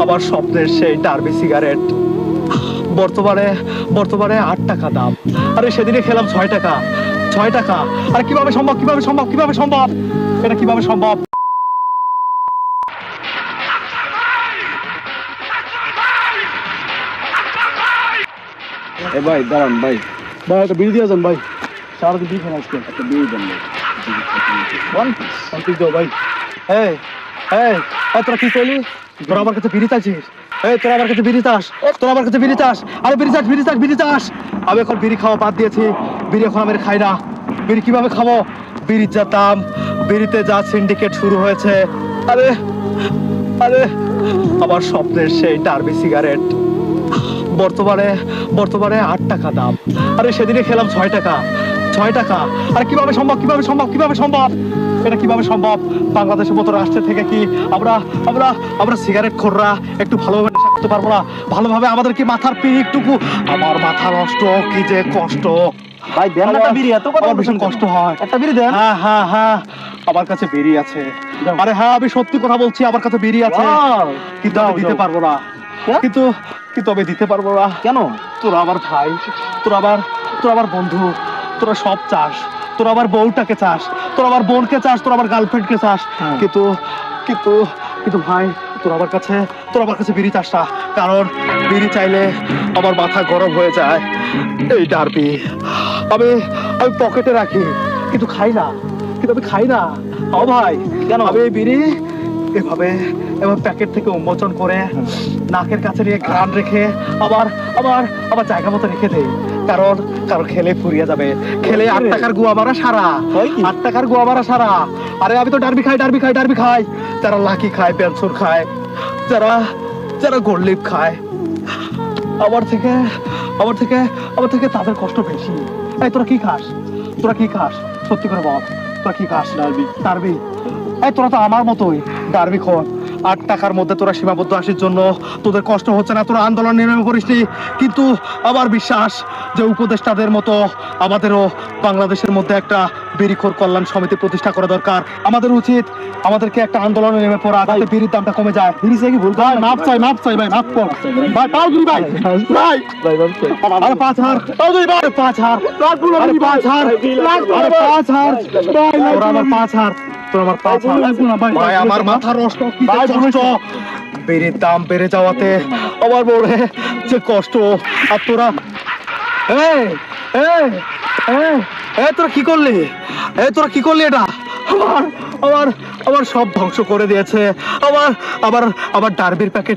আমার স্বপ্নের সেই ডার্বি সিগারেট বর্তমানে বর্তমানে 8 টাকা দাম। আরে সেদিনে খেলাম 6 টাকা। 6 টাকা। আর কিভাবে সম্ভব, কিভাবে সম্ভব, কিভাবে সম্ভব, এটা কিভাবে সম্ভব? এ ভাই দাঁড়ান ভাই, ভাই একটা বিড়ি দিয়ে যান ভাই, সারাদিন বিড়ি খান আজকে, একটা বিড়ি দেন ভাই। দাও ভাই। এই এই এই, তোরা কি করলি? তোরা আমার কাছে বিড়ি চাইছিস? এই তোরা আমার কাছে বিড়ি চাস? তোরা আমার কাছে বিড়ি চাস? আরে বিড়ি চাস, বিড়ি চাস, বিড়ি চাস? আমি এখন বিড়ি খাওয়া বাদ দিয়েছি। বিড়ি এখন আমি খাই না। বিড়ি কিভাবে খাবো? বিড়ির যা দাম, বিড়িতে যা সিন্ডিকেট শুরু হয়েছে। আরে আরে আমার স্বপ্নের সেই ডার্বি সিগারেট বর্তমানে বর্তমানে 8 টাকা দাম। আরে সেদিনে খেলাম 6 টাকা। 6 টাকা। আর কিভাবে সম্ভব, কিভাবে সম্ভব, কিভাবে সম্ভব, এটা কিভাবে সম্ভব? বাংলাদেশের মতো রাষ্ট্র থেকে কি আমরা আমরা আমরা সিগারেট খোররা একটু ভালোভাবে নেশা করতে পারবো না? ভালোভাবে আমাদের কি মাথার পিকটুকু? আমার মাথা নষ্ট, কি যে কষ্ট ভাই দেন না একটা বিড়ি, এত কথা আমার ভীষণ কষ্ট হয়। একটা বিড়ি দেন। হ্যাঁ হ্যাঁ হ্যাঁ, আমার কাছে বেরি আছে। আরে হ্যাঁ, আমি সত্যি কথা বলছি, আমার কাছে বেরি আছে। Wow! কিন্তু আমি দিতে পারবো না। হ্যাঁ? কিন্তু কিন্তু আমি দিতে পারবো না। কেন? তোরা আমার ভাই, তোরা আমার বন্ধু, তোরা সব চাস। তোরা আমার বউটাকে চাস, তোরা আমার বোনকে চাস, তোরা আমার গার্লফ্রেন্ডকে চাস। হ্যাঁ। কিন্তু কিন্তু কিন্তু ভাই, তোরা আমার কাছে বিড়ি চাস না। কারণ বিড়ি চাইলে আমার মাথা গরম হয়ে যায়। এই ডার্বি আমি আমি পকেটে রাখি, কিন্তু খাই না। কিন্তু আমি খাই না। ও ভাই, কেন? আমি এই বিড়ি এভাবে এবার প্যাকেট থেকে উন্মোচন করে নাকের কাছে নিয়ে ঘ্রাণ রেখে আবার আবার আবার জায়গা মতো রেখে দেই। কারণ কারণ খেলে ফুরিয়ে যাবে। খেলে 8 টাকার গুয়া মারা সারা। হয় কি? 8 টাকার গুয়া মারা সারা। আরে আমি তো ডার্বি খাই, ডার্বি খাই, ডার্বি খাই। যারা লাকি খায়, পেনসুর খায়, যারা যারা গোল্ড খায়, আমার থেকে আমার থেকে আমার থেকে তাদের কষ্ট বেশি। এই তোরা কি খাস? তোরা কি খাস? সত্যি করে বল, তোরা কি খাস? ডার্বি। ডার্বি। এই তোরা তো আমার মতোই ডার্বি খোর। 8 টাকার মধ্যে তোরা সীমাবদ্ধ আসির জন্য তোদের কষ্ট হচ্ছে না, তোরা আন্দোলন নেমে পড়িসনি। কিন্তু আমার বিশ্বাস যে উপদেষ্টাদের মতো আমাদেরও বাংলাদেশের মধ্যে একটা বিড়িখোর কল্যাণ সমিতি প্রতিষ্ঠা করা দরকার। আমাদের উচিত আমাদেরকে একটা আন্দোলনে নেমে পড়া, যাতে বিড়ির দামটা কমে যায়। বিড়ি চাই কি ভুল ভাই মাপ চাই, মাপ চাই ভাই, মাপ কর ভাই। পাও দিবি ভাই, ভাই ভাই বলছে আরে 5,000 পাও দিবি ভাই, 5,000 আরে 5,000 আরে 5,000 ভাই, তোরা আমার 5,000, তোরা আমার 5,000 ভাই। আমার মাথা নষ্ট, কি যে কষ্ট। বিড়ির দাম বেড়ে যাওয়াতে আমার মনে যে কষ্ট। আর তোরা এই এই এই এই তোরা কি করলি? তোরা কি করলি? এটা আমার আমার আমার সব ধ্বংস করে দিয়েছে। আমার আমার আমার ডার্বির প্যাকেট